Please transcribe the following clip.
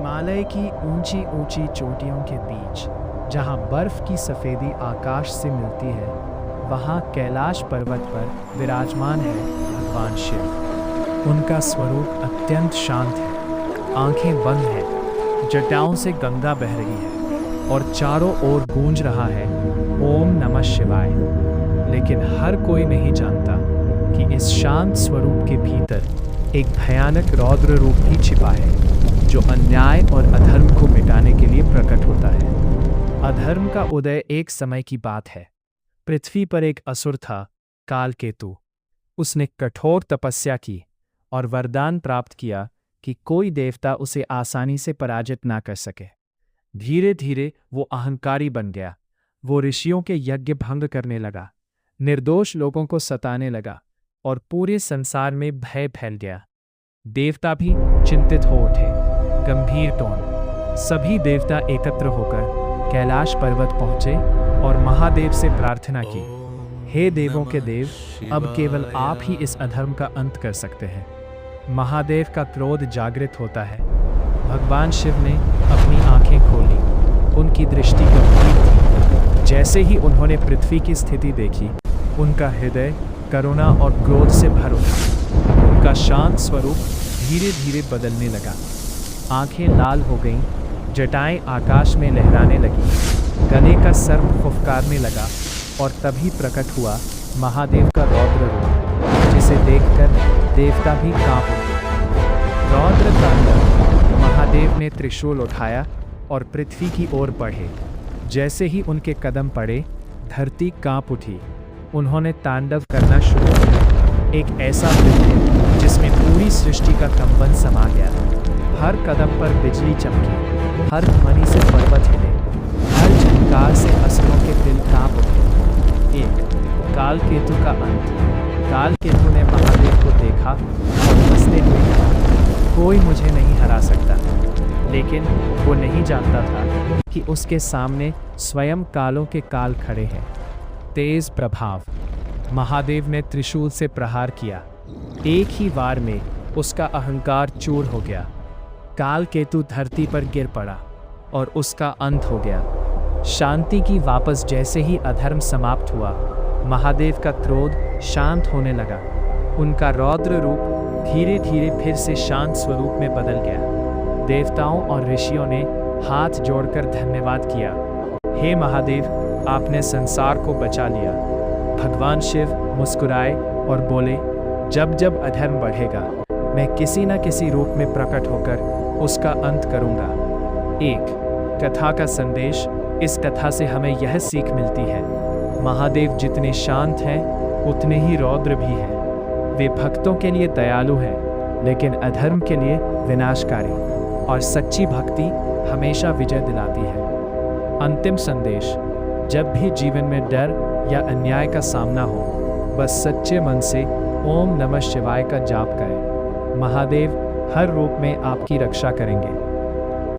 हिमालय की ऊंची ऊंची चोटियों के बीच, जहां बर्फ की सफ़ेदी आकाश से मिलती है, वहां कैलाश पर्वत पर विराजमान है भगवान शिव। उनका स्वरूप अत्यंत शांत है, आंखें बंद हैं, जटाओं से गंगा बह रही है और चारों ओर गूंज रहा है ओम नमः शिवाय। लेकिन हर कोई नहीं जानता कि इस शांत स्वरूप के भीतर एक भयानक रौद्र रूप भी छिपा है, जो अन्याय और अधर्म को मिटाने के लिए प्रकट होता है। अधर्म का उदय एक समय की बात है। पृथ्वी पर एक असुर था, कालकेतु। उसने कठोर तपस्या की और वरदान प्राप्त किया कि कोई देवता उसे आसानी से पराजित ना कर सके। धीरे धीरे वो अहंकारी बन गया। वो ऋषियों के यज्ञ भंग करने लगा, निर्दोष लोगों को सताने लगा और पूरे संसार में भय फैल गया। देवता भी चिंतित हो उठे। गंभीर टोन। सभी देवता एकत्र होकर कैलाश पर्वत पहुंचे और महादेव से प्रार्थना की, हे देवों के देव, अब केवल आप ही इस अधर्म का अंत कर सकते हैं। महादेव का क्रोध जागृत होता है। भगवान शिव ने अपनी आंखें खोली। उनकी दृष्टि गंभीर थी। जैसे ही उन्होंने पृथ्वी की स्थिति देखी, उनका हृदय करुणा और क्रोध से भर उठा। उनका शांत स्वरूप धीरे धीरे बदलने लगा। आंखें लाल हो गईं, जटाएं आकाश में लहराने लगीं, गले का सर्प फुफकारने लगा और तभी प्रकट हुआ महादेव का रौद्र रूप, जिसे देखकर देवता भी कांप उठे। रौद्र तांडव। महादेव ने त्रिशूल उठाया और पृथ्वी की ओर बढ़े। जैसे ही उनके कदम पड़े, धरती कांप उठी। उन्होंने तांडव करना शुरू किया, एक ऐसा नृत्य जिसमें पूरी सृष्टि का कंपन समा गया। हर कदम पर बिजली चमकी, हर ध्वनि से पर्वत हिले, हर झंकार से असुरों के दिल कांप उठे। एक कालकेतु का अंत। कालकेतु ने महादेव को देखा और हंसते हुए कहा, कोई मुझे नहीं हरा सकता। लेकिन वो नहीं जानता था कि उसके सामने स्वयं कालों के काल खड़े हैं। तेज प्रभाव। महादेव ने त्रिशूल से प्रहार किया। एक ही वार में उसका अहंकार चूर हो गया। कालकेतु धरती पर गिर पड़ा और उसका अंत हो गया। शांति की वापस। जैसे ही अधर्म समाप्त हुआ, महादेव का क्रोध शांत होने लगा। उनका रौद्र रूप धीरे धीरे फिर से शांत स्वरूप में बदल गया। देवताओं और ऋषियों ने हाथ जोड़कर धन्यवाद किया, हे महादेव, आपने संसार को बचा लिया। भगवान शिव मुस्कुराए और बोले, जब जब अधर्म बढ़ेगा, मैं किसी न किसी रूप में प्रकट होकर उसका अंत करूंगा। एक कथा का संदेश। इस कथा से हमें यह सीख मिलती है, महादेव जितने शांत हैं, उतने ही रौद्र भी हैं। वे भक्तों के लिए दयालु हैं, लेकिन अधर्म के लिए विनाशकारी। और सच्ची भक्ति हमेशा विजय दिलाती है। अंतिम संदेश। जब भी जीवन में डर या अन्याय का सामना हो, बस सच्चे मन से ओम नमः शिवाय का जाप करें। महादेव हर रूप में आपकी रक्षा करेंगे।